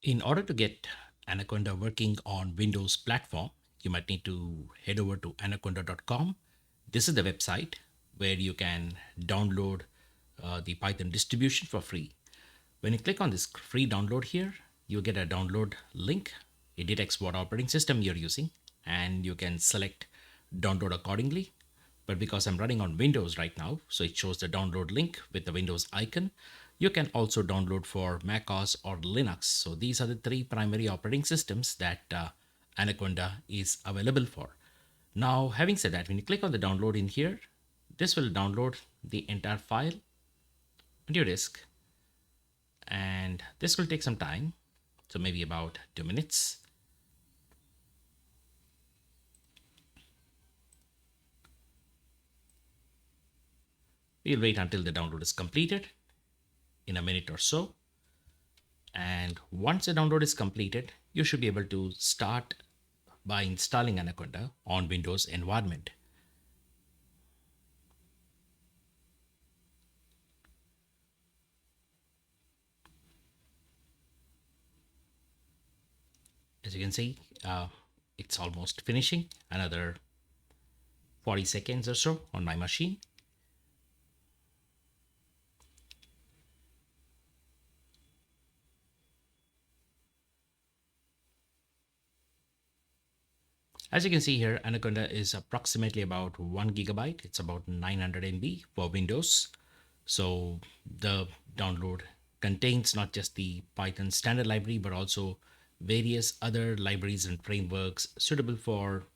In order to get Anaconda working on Windows platform, you might need to head over to anaconda.com. This is the website where you can download the Python distribution for free. When you click on this free download here, you get a download link. It detects what operating system you're using, and you can select download accordingly. But because I'm running on Windows right now, so it shows the download link with the Windows icon. You can also download for Mac OS or Linux. So these are the three primary operating systems that Anaconda is available for. Now, having said that, when you click on the download in here, this will download the entire file onto your disk, and this will take some time, so maybe about 2 minutes. We'll wait until the download is completed in a minute or so. And once the download is completed, you should be able to start by installing Anaconda on Windows environment. As you can see, it's almost finishing. Another 40 seconds or so on my machine. As you can see here, Anaconda is approximately about 1 gigabyte. It's about 900 MB for Windows. So the download contains not just the Python standard library, but also various other libraries and frameworks suitable for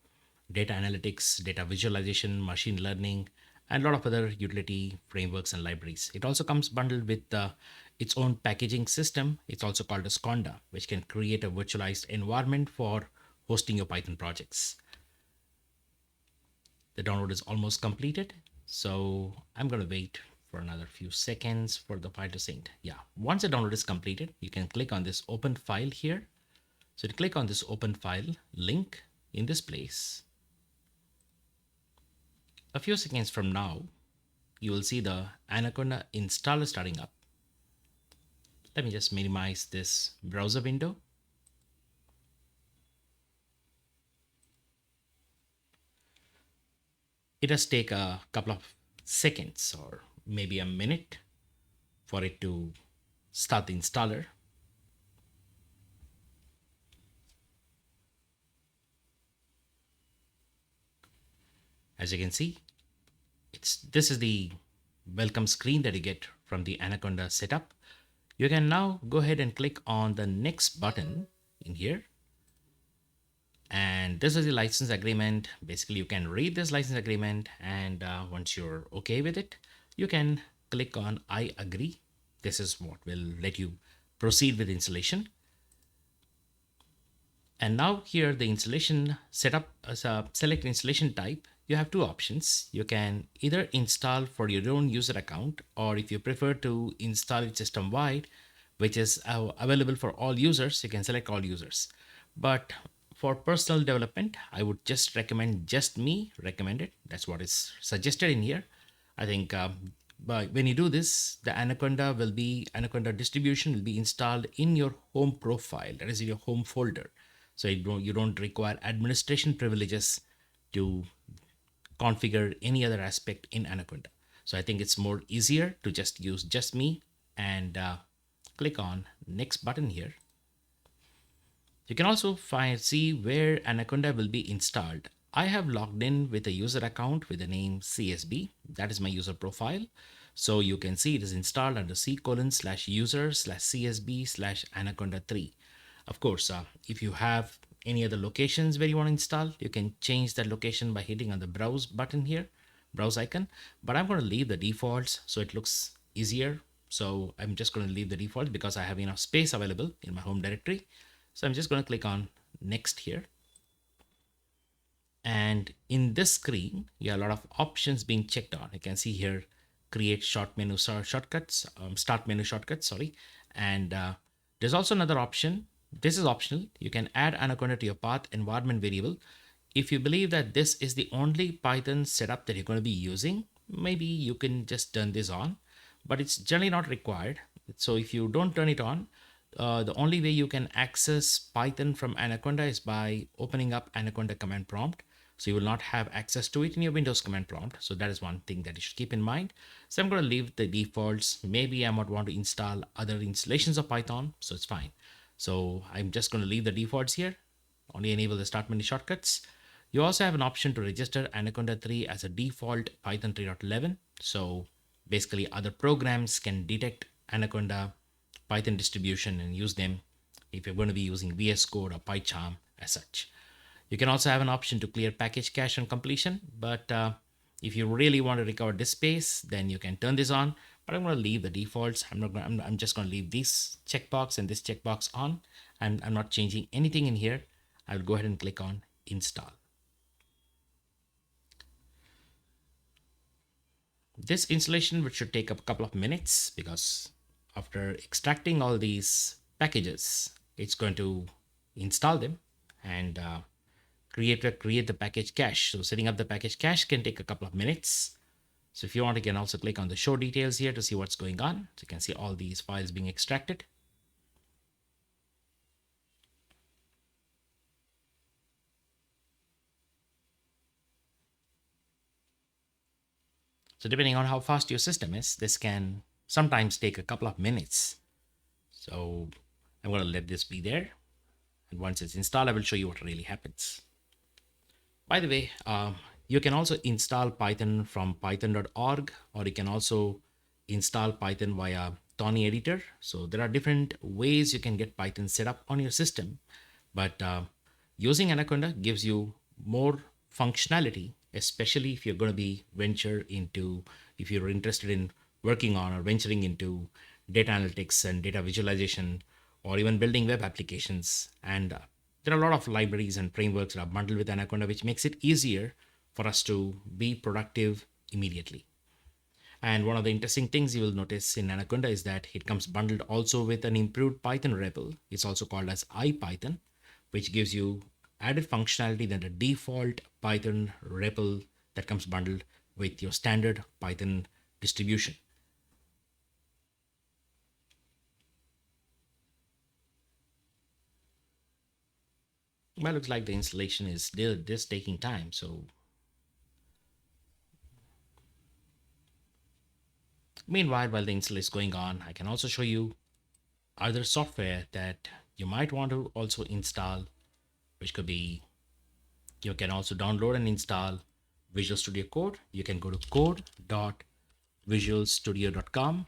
data analytics, data visualization, machine learning, and a lot of other utility frameworks and libraries. It also comes bundled with its own packaging system. It's also called as Conda, which can create a virtualized environment for hosting your Python projects. The download is almost completed, so I'm going to wait for another few seconds for the file to sync. Yeah, once the download is completed, you can click on this open file here. So to click on this open file link in this place, a few seconds from now, you will see the Anaconda installer starting up. Let me just minimize this browser window. It does take a couple of seconds or maybe a minute for it to start the installer. As you can see, this is the welcome screen that you get from the Anaconda setup. You can now go ahead and click on the next button in here. And this is the license agreement. Basically, you can read this license agreement, and once you're okay with it, you can click on I agree. This is what will let you proceed with installation. And now here the installation setup, select installation type. You have two options. You can either install for your own user account, or if you prefer to install it system wide, which is available for all users, you can select all users. But for personal development, I would just recommend just me recommend it. That's what is suggested in here. I think but when you do this, the Anaconda distribution will be installed in your home profile, that is in your home folder. So you don't require administration privileges to configure any other aspect in Anaconda. So I think it's more easier to just use just me and click on next button here. You can also see where Anaconda will be installed. I have logged in with a user account with the name CSB. That is my user profile. So you can see it is installed under c:/user/csb/anaconda3. Of course, if you have any other locations where you want to install, you can change that location by hitting on the browse button here, browse icon. But I'm going to leave the defaults so it looks easier. So I'm just going to leave the default because I have enough space available in my home directory. So I'm just going to click on next here. And in this screen, you have a lot of options being checked on. You can see here, create short menu shortcuts, start menu shortcuts, sorry. And there's also another option. This is optional. You can add Anaconda to your path environment variable. If you believe that this is the only Python setup that you're going to be using, maybe you can just turn this on, but it's generally not required. So if you don't turn it on, the only way you can access Python from Anaconda is by opening up Anaconda command prompt. So you will not have access to it in your Windows command prompt. So that is one thing that you should keep in mind. So I'm going to leave the defaults. Maybe I might want to install other installations of Python. So it's fine. So I'm just going to leave the defaults here. Only enable the start menu shortcuts. You also have an option to register Anaconda 3 as a default Python 3.11. So basically other programs can detect Anaconda Python distribution and use them if you're going to be using VS Code or PyCharm as such. You can also have an option to clear package cache on completion, but if you really want to recover disk space, then you can turn this on. But I'm going to leave the defaults. I'm just going to leave this checkbox and this checkbox on. I'm not changing anything in here. I'll go ahead and click on install. This installation, which should take a couple of minutes, because after extracting all these packages, it's going to install them and create the package cache. So setting up the package cache can take a couple of minutes. So if you want, you can also click on the show details here to see what's going on. So you can see all these files being extracted. So depending on how fast your system is, this can sometimes take a couple of minutes. So I'm going to let this be there. And once it's installed, I will show you what really happens. By the way, you can also install Python from python.org, or you can also install Python via Tawny editor. So there are different ways you can get Python set up on your system, but using Anaconda gives you more functionality, especially if you're going to be if you're interested in working on or venturing into data analytics and data visualization, or even building web applications. And there are a lot of libraries and frameworks that are bundled with Anaconda, which makes it easier for us to be productive immediately. And one of the interesting things you will notice in Anaconda is that it comes bundled also with an improved Python REPL. It's also called as IPython, which gives you added functionality than the default Python REPL that comes bundled with your standard Python distribution. Well, looks like the installation is still just taking time. So meanwhile, while the install is going on, I can also show you other software that you might want to also install, which could be, you can also download and install Visual Studio Code. You can go to code.visualstudio.com.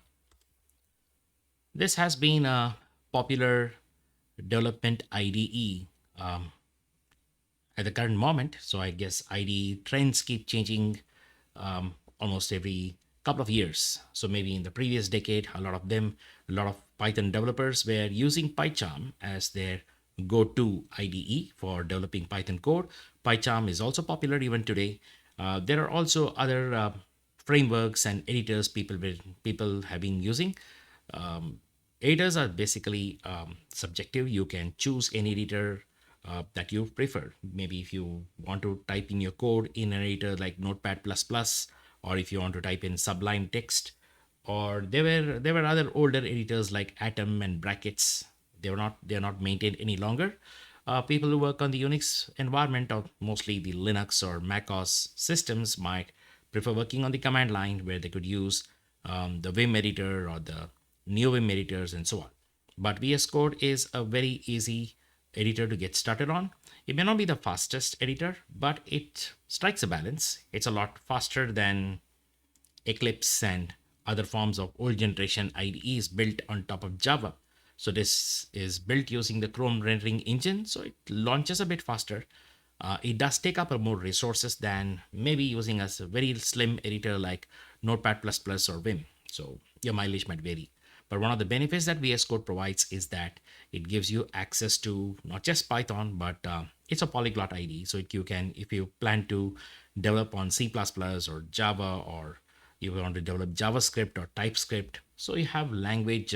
This has been a popular development IDE at the current moment. So I guess IDE trends keep changing almost every couple of years. So maybe in the previous decade, a lot of Python developers were using PyCharm as their go-to IDE for developing Python code. PyCharm is also popular even today. There are also other frameworks and editors people have been using. Editors are basically subjective. You can choose any editor that you prefer. Maybe if you want to type in your code in an editor like Notepad++, or if you want to type in Sublime Text, or there were other older editors like Atom and Brackets. They're not maintained any longer. People who work on the Unix environment, or mostly the Linux or Mac OS systems, might prefer working on the command line, where they could use the Vim editor or the NeoVim editors and so on. But VS Code is a very easy editor to get started on. It may not be the fastest editor, but it strikes a balance. It's a lot faster than Eclipse and other forms of old generation IDEs built on top of Java. So this is built using the Chrome rendering engine, so it launches a bit faster. It does take up more resources than maybe using a very slim editor like Notepad++ or Vim. So your mileage might vary. But one of the benefits that VS Code provides is that it gives you access to not just Python, but it's a polyglot IDE. So you can, if you plan to develop on C++ or Java, or you want to develop JavaScript or TypeScript, so you have language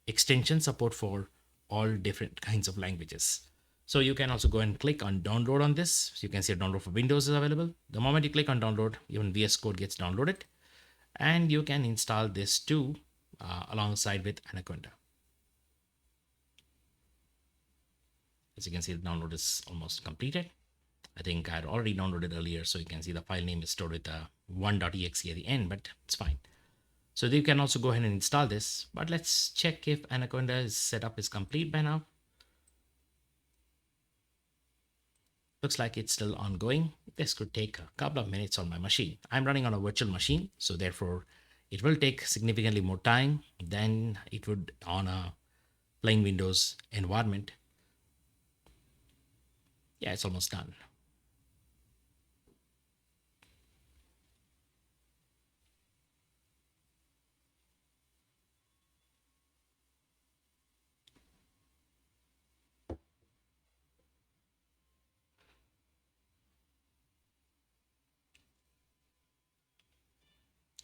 extension support for all different kinds of languages. So you can also go and click on download on this. So you can see a download for Windows is available. The moment you click on download, even VS Code gets downloaded, and you can install this too alongside with Anaconda. As you can see, the download is almost completed. I think I had already downloaded earlier, so you can see the file name is stored with a 1.exe at the end, but it's fine. So you can also go ahead and install this, but let's check if Anaconda's setup is complete by now. Looks like it's still ongoing. This could take a couple of minutes on my machine. I'm running on a virtual machine, so therefore it will take significantly more time than it would on a plain Windows environment. Yeah, it's almost done.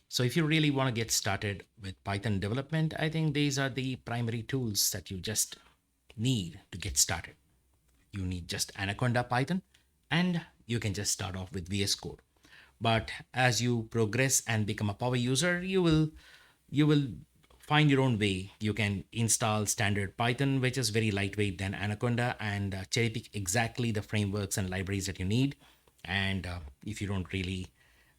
So if you really want to get started with Python development, I think these are the primary tools that you just need to get started. You need just Anaconda Python, and you can just start off with VS Code. But as you progress and become a power user, you will find your own way. You can install standard Python, which is very lightweight than Anaconda, and cherry pick exactly the frameworks and libraries that you need. And if you don't really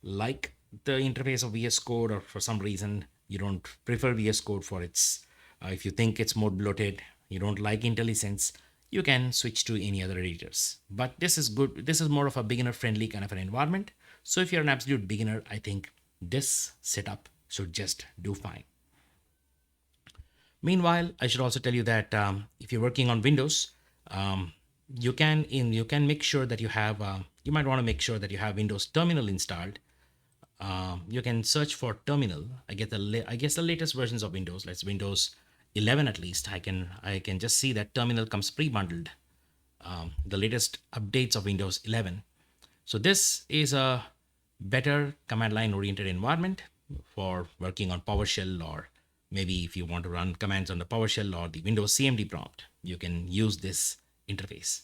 like the interface of VS Code, or for some reason you don't prefer VS Code for its, if you think it's more bloated, you don't like IntelliSense, you can switch to any other editors. But this is good. This is more of a beginner friendly kind of an environment. So if you're an absolute beginner, I think this setup should just do fine. Meanwhile, I should also tell you that if you're working on Windows, you can make sure that you have you might want to make sure that you have Windows Terminal installed. You can search for terminal. I guess the latest versions of Windows, let's Windows 11 at least. I can just see that terminal comes pre-bundled. The latest updates of Windows 11. So this is a better command line oriented environment for working on PowerShell, or maybe if you want to run commands on the PowerShell or the Windows CMD prompt, you can use this interface.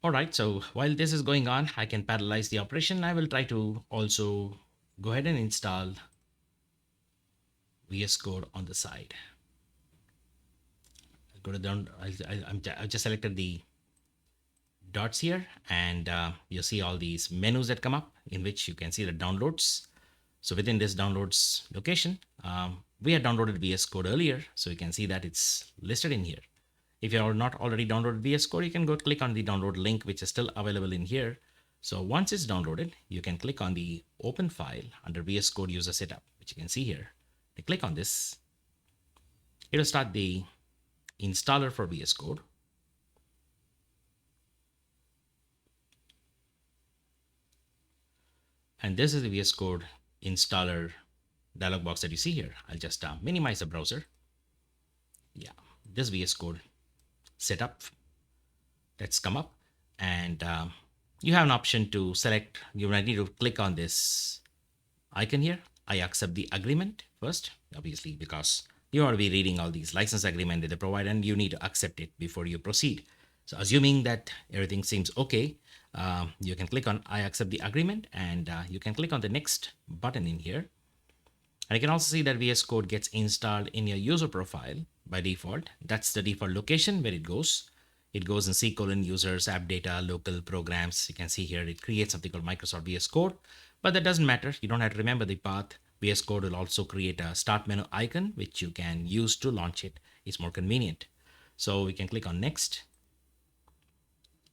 All right, so while this is going on, I can parallelize the operation. I will try to also go ahead and install VS Code on the side. I'll go to down. I've just selected the dots here, and you see all these menus that come up in which you can see the downloads. So within this downloads location, we had downloaded VS Code earlier, so you can see that it's listed in here. If you are not already downloaded VS Code, you can go click on the download link, which is still available in here. So once it's downloaded, you can click on the open file under VS Code user setup, which you can see here. You click on this. It'll start the installer for VS Code. And this is the VS Code installer dialog box that you see here. I'll just minimize the browser. Yeah, this VS Code setup that's come up, and you have an option to select. You might need to click on this icon here. I accept the agreement first, obviously, because you want to be reading all these license agreement that they provide, and you need to accept it before you proceed. So assuming that everything seems okay, you can click on I accept the agreement, and you can click on the next button in here. And you can also see that VS Code gets installed in your user profile by default. That's the default location where it goes. It goes in C: users, app data, local programs. You can see here it creates something called Microsoft VS Code, but that doesn't matter. You don't have to remember the path. VS Code will also create a start menu icon, which you can use to launch it. It's more convenient. So we can click on next,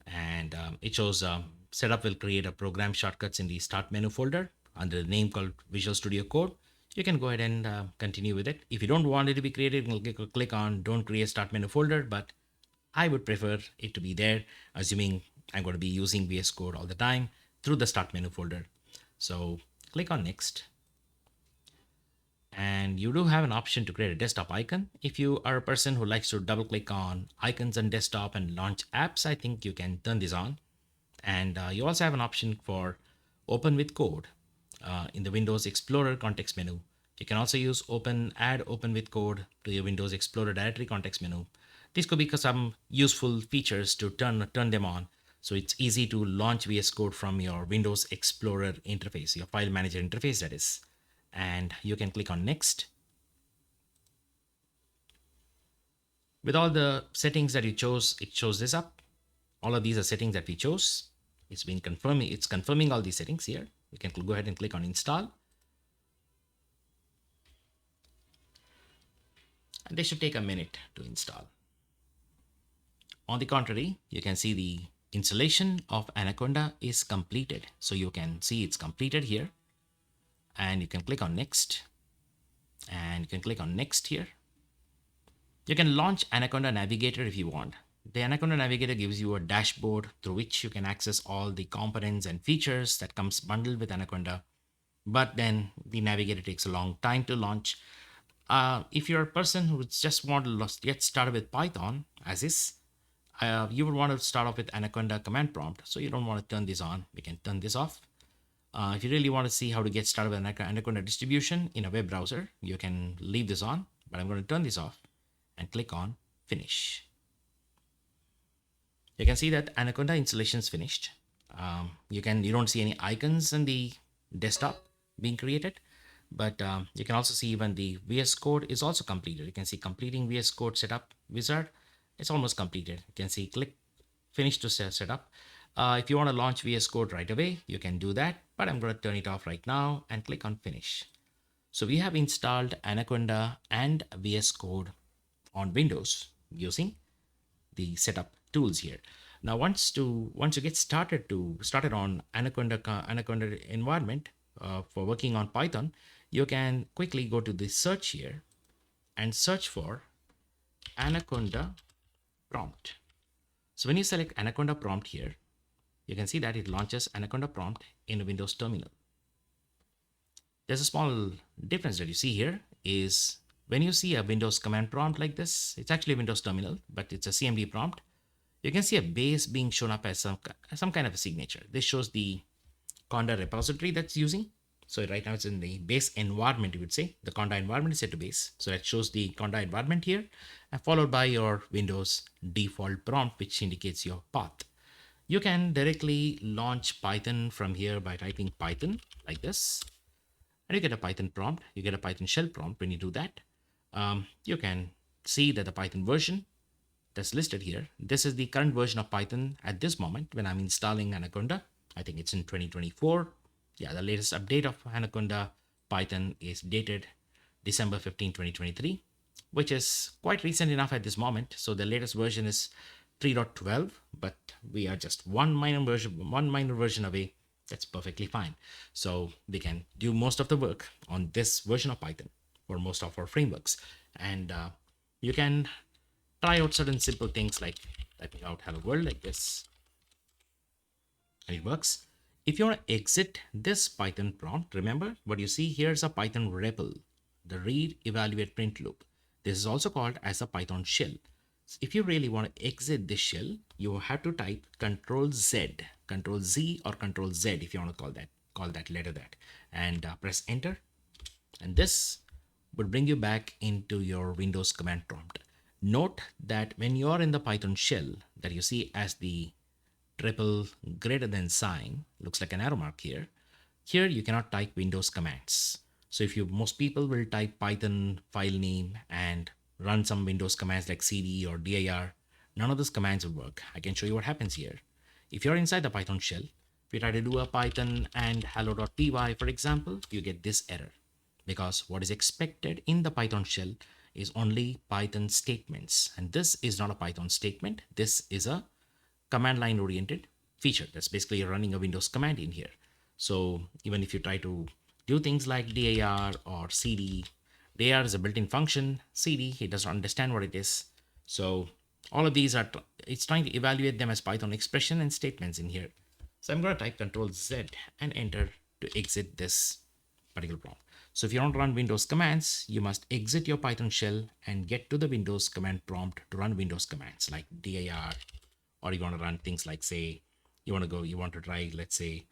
and it shows setup will create a program shortcuts in the start menu folder under the name called Visual Studio Code. You can go ahead and continue with it. If you don't want it to be created, you can click on don't create start menu folder, but I would prefer it to be there, assuming I'm going to be using VS Code all the time through the start menu folder. So click on next. And you do have an option to create a desktop icon. If you are a person who likes to double click on icons on desktop and launch apps, I think you can turn this on. And you also have an option for open with code in the Windows Explorer context menu. You can also use add open with code to your Windows Explorer directory context menu. This could be some useful features to turn them on. So it's easy to launch VS Code from your Windows Explorer interface, your file manager interface that is. and you can click on next. With all the settings that you chose, it shows this up. All of these are settings that we chose. It's confirming all these settings here. You can go ahead and click on install. And they should take a minute to install. On the contrary, you can see the installation of Anaconda is completed. So you can see it's completed here. And you can click on next. And you can click on next here. You can launch Anaconda Navigator if you want. The Anaconda Navigator gives you a dashboard through which you can access all the components and features that comes bundled with Anaconda. But then the Navigator takes a long time to launch. If you're a person who just want to get started with Python as is, you would want to start off with Anaconda command prompt. So you don't want to turn this on. We can turn this off. If you really want to see how to get started with Anaconda distribution in a web browser, you can leave this on, but I'm going to turn this off and click on finish. You can see that Anaconda installation is finished. You don't see any icons in the desktop being created, but you can also see even the VS Code is also completed. You can see completing VS Code setup wizard. It's almost completed. You can see click finish to set up. If you want to launch VS Code right away, you can do that, but I'm going to turn it off right now and click on finish. So we have installed Anaconda and VS Code on Windows using the setup tools here. Now, once you get started on Anaconda environment for working on Python, you can quickly go to the search here and search for Anaconda prompt. So when you select Anaconda prompt here, you can see that it launches Anaconda prompt in a Windows terminal. There's a small difference that you see here is when you see a Windows command prompt like this, it's actually a Windows terminal, but it's a CMD prompt. You can see a base being shown up as some kind of a signature. This shows the Conda repository that's using. So right now it's in the base environment, you would say. The Conda environment is set to base. So that shows the Conda environment here, and followed by your Windows default prompt, which indicates your path. You can directly launch Python from here by typing Python like this. And you get a Python prompt. You get a Python shell prompt when you do that. You can see that the Python version that's listed here, this is the current version of Python at this moment when I'm installing Anaconda. I think it's in 2024. Yeah, the latest update of Anaconda Python is dated December 15, 2023, which is quite recent enough at this moment. So the latest version is 3.12, but we are just one minor version away. That's perfectly fine. So we can do most of the work on this version of Python for most of our frameworks. And you can try out certain simple things like typing out hello world like this. And it works. If you want to exit this Python prompt, remember what you see here is a Python REPL, the read, evaluate, print loop. This is also called as a Python shell. So if you really want to exit this shell, you have to type Control Z or Control Z if you want to call that letter that, and press enter. And this would bring you back into your Windows command prompt. Note that when you are in the Python shell that you see as the triple greater than sign, looks like an arrow mark here. Here you cannot type Windows commands. So most people will type Python file name and run some Windows commands like cd or dir. None of those commands will work. I can show you what happens here. If you're inside the Python shell, if you try to do a Python and hello.py, for example, you get this error because what is expected in the Python shell is only Python statements. And this is not a Python statement. This is a command line oriented feature. That's basically you're running a Windows command in here. So even if you try to do things like dir or cd, dir is a built-in function. Cd, it doesn't understand what it is. So all of these it's trying to evaluate them as Python expression and statements in here. So I'm going to type Control Z and enter to exit this particular prompt. So if you don't run Windows commands, you must exit your Python shell and get to the Windows command prompt to run Windows commands like dir, or you want to run things like, say, you want to try, let's say,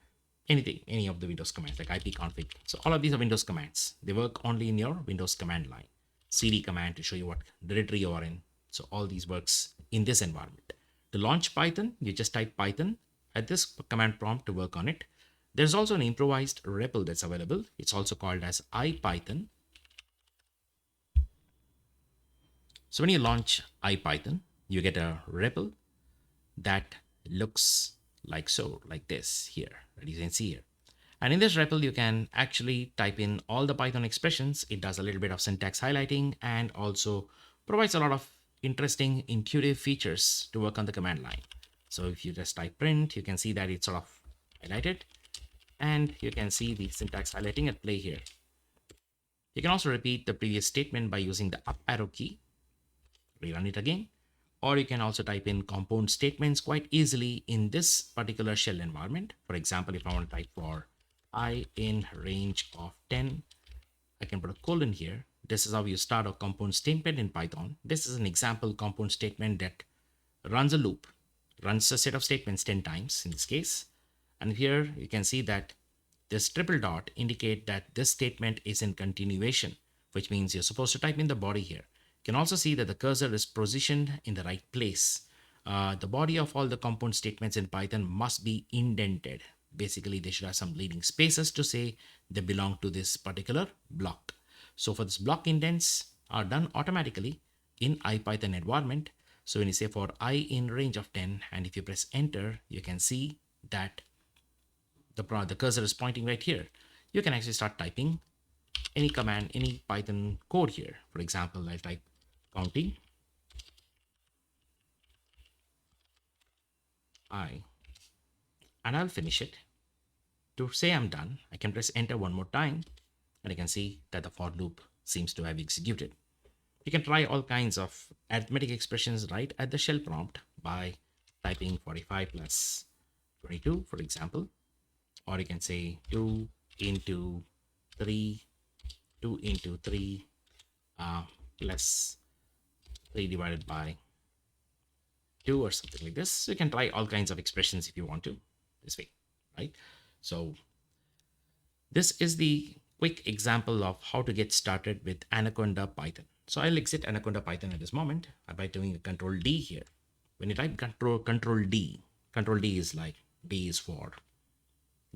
any of the Windows commands like ipconfig. So all of these are Windows commands. They work only in your Windows command line. cd command to show you what directory you are in. So all these works in this environment. To launch Python, you just type Python at this command prompt to work on it. There's also an improvised REPL that's available. It's also called as IPython. So when you launch IPython, you get a REPL that looks like so, like this here, that you can see here. And in this REPL, you can actually type in all the Python expressions. It does a little bit of syntax highlighting and also provides a lot of interesting intuitive features to work on the command line. So if you just type print, you can see that it's sort of highlighted, and you can see the syntax highlighting at play here. You can also repeat the previous statement by using the up arrow key, rerun it again, or you can also type in compound statements quite easily in this particular shell environment. For example, if I want to type for I in range of 10, I can put a colon here. This is how you start a compound statement in Python. This is an example compound statement that runs a loop, runs a set of statements 10 times in this case. And here you can see that this triple dot indicate that this statement is in continuation, which means you're supposed to type in the body here. You can also see that the cursor is positioned in the right place. The body of all the compound statements in Python must be indented. Basically, they should have some leading spaces to say they belong to this particular block. So for this block indents are done automatically in IPython environment. So when you say for I in range of 10, and if you press enter, you can see that the cursor is pointing right here. You can actually start typing any command, any Python code here. For example, I'll type counting I, and I'll finish it. To say I'm done, I can press enter one more time, and I can see that the for loop seems to have executed. You can try all kinds of arithmetic expressions right at the shell prompt by typing 45 plus 22, for example, or you can say 2 into 3, 2 into 3 plus 3 divided by 2 or something like this. So you can try all kinds of expressions if you want to this way, right? So this is the quick example of how to get started with Anaconda Python. So I'll exit Anaconda Python at this moment by doing a Control D here. When you type Control D is like D is for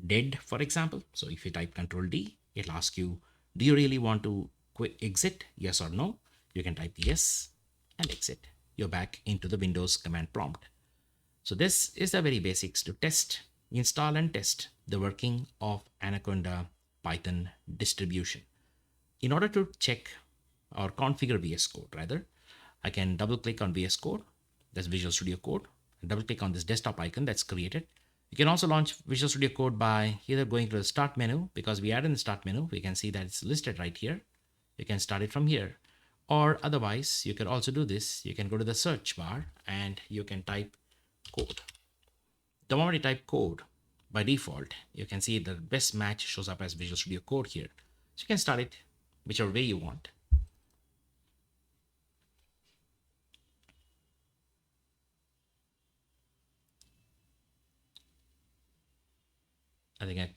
dead, for example. So if you type Control D, it'll ask you, do you really want to exit? Yes or no? You can type yes and exit. You're back into the Windows command prompt. So this is the very basics to test, install and test the working of Anaconda Python distribution. In order to check or configure VS Code, rather, I can double click on VS Code, that's Visual Studio Code, and double click on this desktop icon that's created. You can also launch Visual Studio Code by either going to the start menu, because we add in the start menu, we can see that it's listed right here. You can start it from here. Or otherwise, you can also do this. You can go to the search bar and you can type code. The moment you type code, by default, you can see the best match shows up as Visual Studio Code here. So you can start it whichever way you want. I think I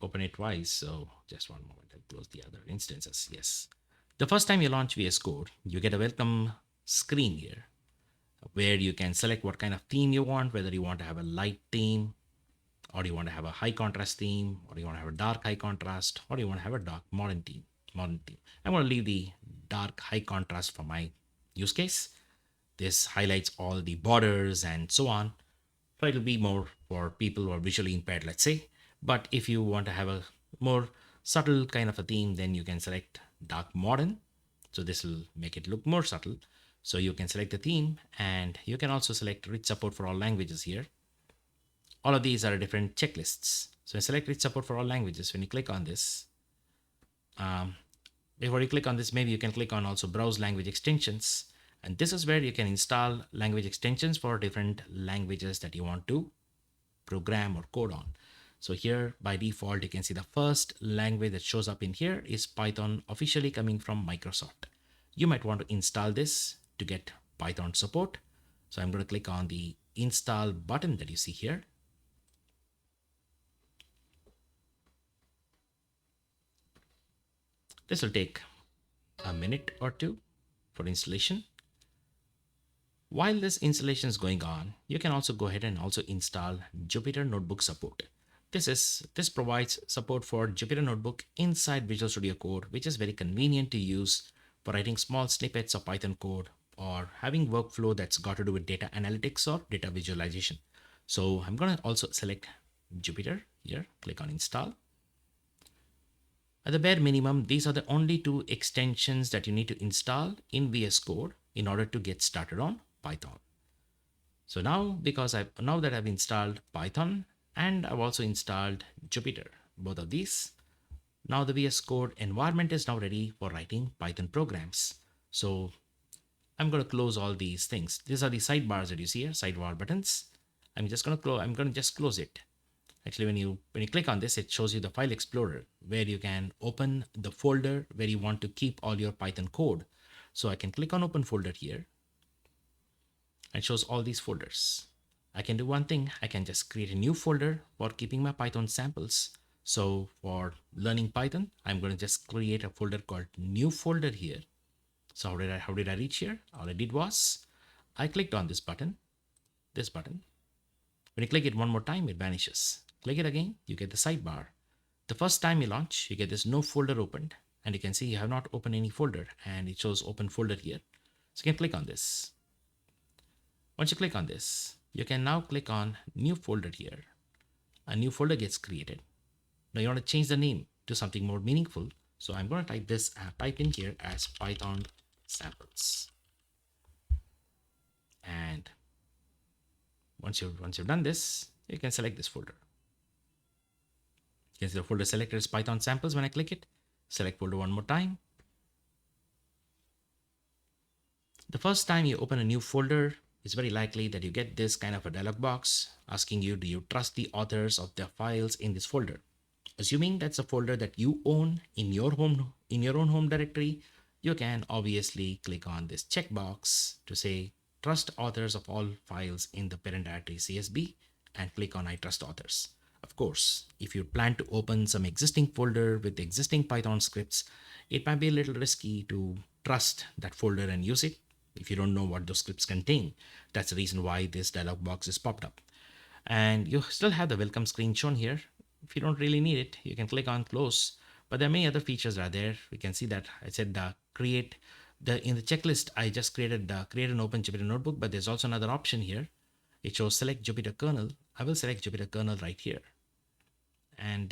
open it twice, so just one moment. I'll close the other instances. Yes. The first time you launch VS Code, you get a welcome screen here where you can select what kind of theme you want, whether you want to have a light theme, or you want to have a high contrast theme, or you want to have a dark high contrast, or you want to have a dark modern theme. I'm going to leave the dark high contrast for my use case. This highlights all the borders and so on. So it'll be more for people who are visually impaired, let's say. But if you want to have a more subtle kind of a theme, then you can select dark modern. So this will make it look more subtle. So you can select the theme, and you can also select rich support for all languages here. All of these are different checklists. So select rich support for all languages. When you click on this, before you click on this, maybe you can click on also browse language extensions. And this is where you can install language extensions for different languages that you want to program or code on. So here by default, you can see the first language that shows up in here is Python, officially coming from Microsoft. You might want to install this to get Python support. So I'm going to click on the install button that you see here. This will take a minute or two for installation. While this installation is going on, you can also go ahead and also install Jupyter Notebook support. This provides support for Jupyter Notebook inside Visual Studio Code, which is very convenient to use for writing small snippets of Python code or having workflow that's got to do with data analytics or data visualization. So I'm going to also select Jupyter here, click on install. At the bare minimum, these are the only two extensions that you need to install in VS Code in order to get started on Python. So now that I've installed Python and I've also installed Jupyter, both of these, now the VS Code environment is now ready for writing Python programs. So I'm going to close all these things. These are the sidebars that you see here, sidebar buttons. I'm going to just close it. Actually, when you click on this, it shows you the file explorer where you can open the folder where you want to keep all your Python code. So I can click on open folder here and shows all these folders. I can do one thing. I can just create a new folder for keeping my Python samples. So for learning Python, I'm going to just create a folder called new folder here. So how did I reach here? All I did was I clicked on this button. When you click it one more time, it vanishes. Click it again, you get the sidebar. The first time you launch, you get this no folder opened, and you can see you have not opened any folder, and it shows open folder here. So you can click on this. Once you click on this, you can now click on new folder here. A new folder gets created. Now you want to change the name to something more meaningful. So I'm going to type in here as Python samples. And once you've done this, you can select this folder. You can see the folder selected is Python samples. When I click it, select folder one more time. The first time you open a new folder, it's very likely that you get this kind of a dialog box asking you, do you trust the authors of the files in this folder? Assuming that's a folder that you own in your own home directory, you can obviously click on this checkbox to say trust authors of all files in the parent directory CSB and click on I trust authors. Of course, if you plan to open some existing folder with existing Python scripts, it might be a little risky to trust that folder and use it if you don't know what those scripts contain. That's the reason why this dialog box is popped up. And you still have the welcome screen shown here. If you don't really need it, you can click on close. But there are many other features that are there. We can see that I said in the checklist, I just created create an open Jupyter notebook, but there's also another option here. It shows select Jupyter kernel. I will select Jupyter kernel right here. And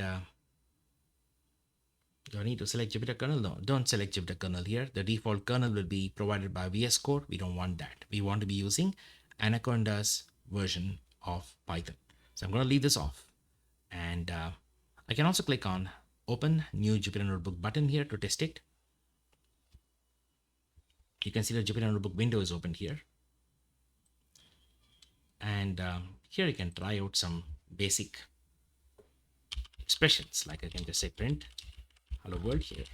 do I need to select Jupyter kernel? No, don't select Jupyter kernel here. The default kernel will be provided by VS Code. We don't want that. We want to be using Anaconda's version of Python. So I'm going to leave this off. And I can also click on open new Jupyter notebook button here to test it. You can see the Jupyter notebook window is opened here. And here you can try out some basic expressions, like I can just say print hello world here.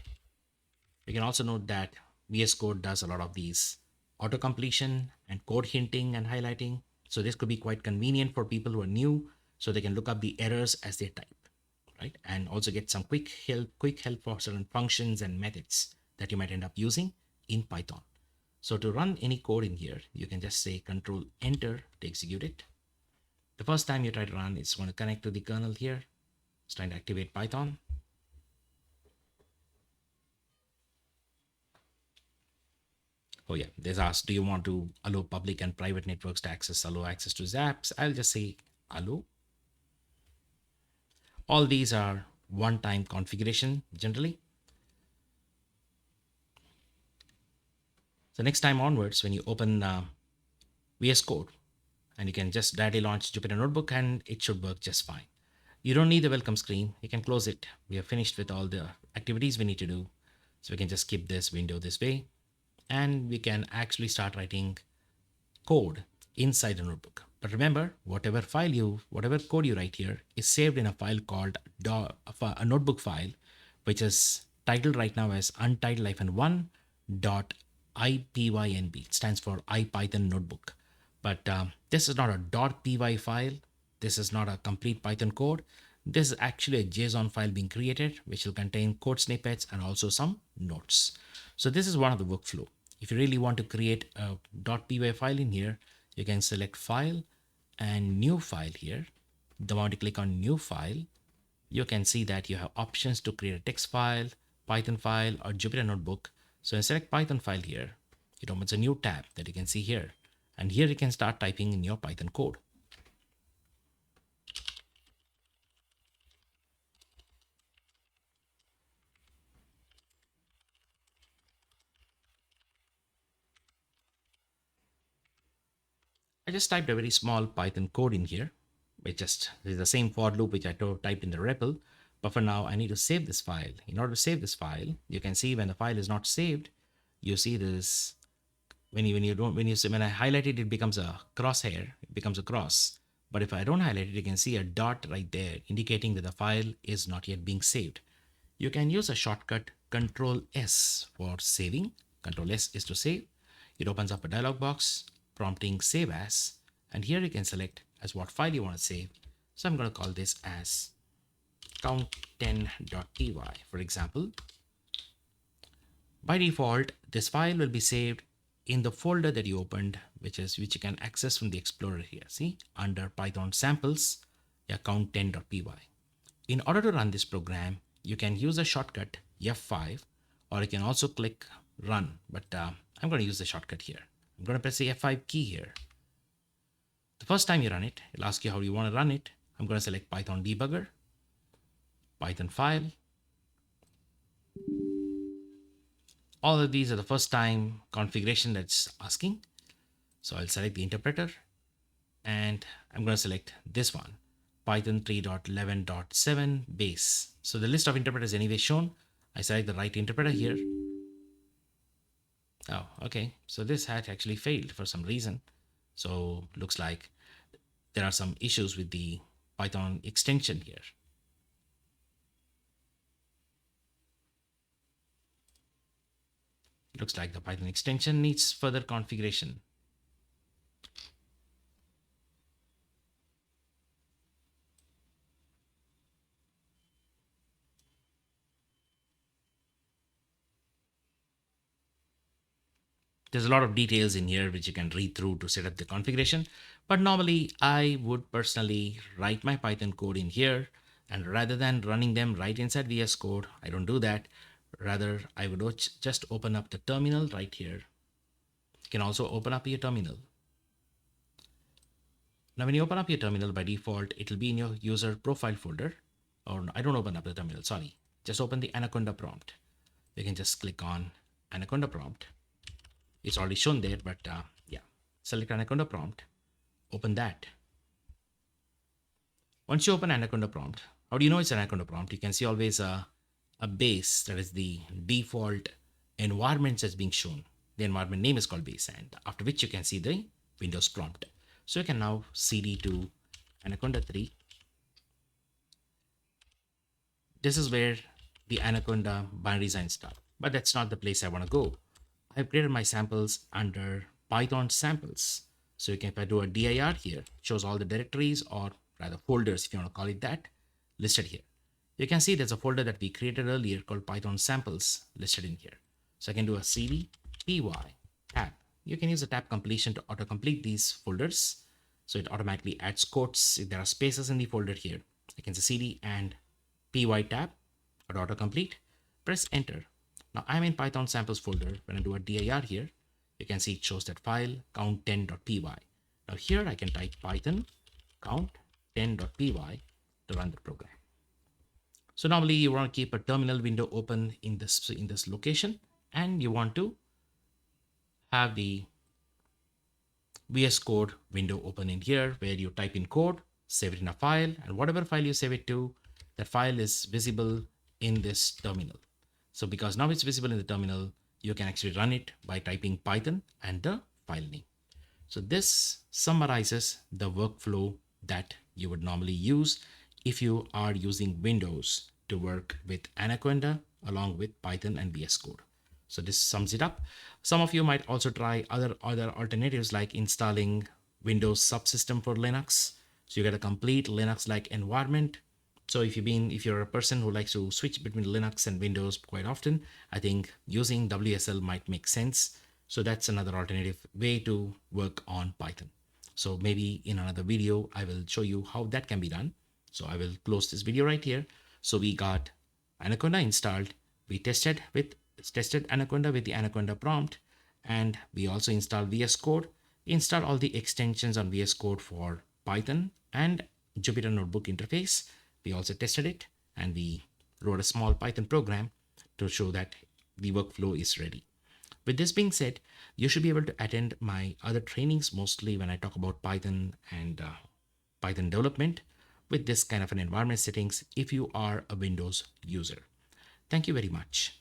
You can also note that VS Code does a lot of these auto completion and code hinting and highlighting. So this could be quite convenient for people who are new, so they can look up the errors as they type, right? And also get some quick help for certain functions and methods that you might end up using in Python. So to run any code in here, you can just say Control Enter to execute it. The first time you try to run, it's going to connect to the kernel here. It's trying to activate Python. Oh yeah, there's asked, do you want to allow public and private networks to allow access to apps? I'll just say allow. All these are one-time configuration generally. So next time onwards, when you open VS Code, and you can just directly launch Jupyter Notebook and it should work just fine. You don't need the welcome screen. You can close it. We are finished with all the activities we need to do. So we can just skip this window this way, and we can actually start writing code inside the notebook. But remember, whatever code you write here is saved in a file called a notebook file, which is titled right now as untitled-1.ipynb. It stands for IPython notebook. But this is not a .py file. This is not a complete Python code. This is actually a JSON file being created, which will contain code snippets and also some notes. So this is one of the workflow. If you really want to create a .py file in here, you can select File and New File here. The moment you click on New File, you can see that you have options to create a text file, Python file, or Jupyter Notebook. So I select Python file here. It opens a new tab that you can see here. And here you can start typing in your Python code. I just typed a very small Python code in here, which just is the same for loop which I typed in the REPL. But for now, I need to save this file. In order to save this file, you can see when the file is not saved, you see this when I highlight it, it becomes a crosshair, it becomes a cross. But if I don't highlight it, you can see a dot right there indicating that the file is not yet being saved. You can use a shortcut Control S for saving. Control S is to save. It opens up a dialog box prompting save as, and here you can select as what file you want to save. So I'm going to call this as count10.py, for example. By default, this file will be saved in the folder that you opened, which you can access from the Explorer here. See, under Python samples, count10.py. In order to run this program, you can use a shortcut F5, or you can also click run. But I'm going to use the shortcut here. I'm going to press the F5 key here. The first time you run it, it'll ask you how you want to run it. I'm going to select Python debugger, Python file. All of these are the first time configuration that's asking. So I'll select the interpreter and I'm going to select this one, Python 3.11.7 base. So the list of interpreters anyway shown. I select the right interpreter here. Oh, okay. So this had actually failed for some reason. So looks like there are some issues with the Python extension here. Looks like the Python extension needs further configuration. There's a lot of details in here which you can read through to set up the configuration. But normally I would personally write my Python code in here, and rather than running them right inside VS Code, I don't do that. Rather, I would just open up the terminal right here. You can also open up your terminal. Now, when you open up your terminal, by default, it will be in your user profile folder. Or I don't open up the terminal, sorry. Just open the Anaconda prompt. You can just click on Anaconda prompt. It's already shown there, but yeah, select Anaconda prompt, open that. Once you open Anaconda prompt, how do you know it's an Anaconda prompt? You can see always a base, that is the default environment that's being shown. The environment name is called base, and after which you can see the Windows prompt. So you can now cd to Anaconda 3. This is where the Anaconda binaries are installed, but that's not the place I want to go. I've created my samples under Python samples. So you can, if I do a dir here, it shows all the directories, or rather folders, if you want to call it that, listed here. You can see there's a folder that we created earlier called Python samples listed in here. So I can do a cd py tab. You can use the tab completion to autocomplete these folders. So it automatically adds quotes if there are spaces in the folder here. I can say cd and py tab or autocomplete. Press enter. Now I'm in Python samples folder. When I do a dir here, you can see it shows that file count10.py. Now here I can type Python count10.py to run the program. So normally you want to keep a terminal window open in this location, and you want to have the VS Code window open in here where you type in code, save it in a file, and whatever file you save it to, that file is visible in this terminal. So because now it's visible in the terminal, you can actually run it by typing Python and the file name. So this summarizes the workflow that you would normally use if you are using Windows to work with Anaconda along with Python and VS Code. So this sums it up. Some of you might also try other alternatives like installing Windows subsystem for Linux. So you get a complete Linux-like environment. So if you're a person who likes to switch between Linux and Windows quite often, I think using WSL might make sense. So that's another alternative way to work on Python. So maybe in another video, I will show you how that can be done. So I will close this video right here. So we got Anaconda installed. We tested Anaconda with the Anaconda prompt, and we also installed VS Code. Install all the extensions on VS Code for Python and Jupyter Notebook interface. We also tested it, and we wrote a small Python program to show that the workflow is ready. With this being said, you should be able to attend my other trainings, mostly when I talk about Python and Python development with this kind of an environment settings if you are a Windows user. Thank you very much.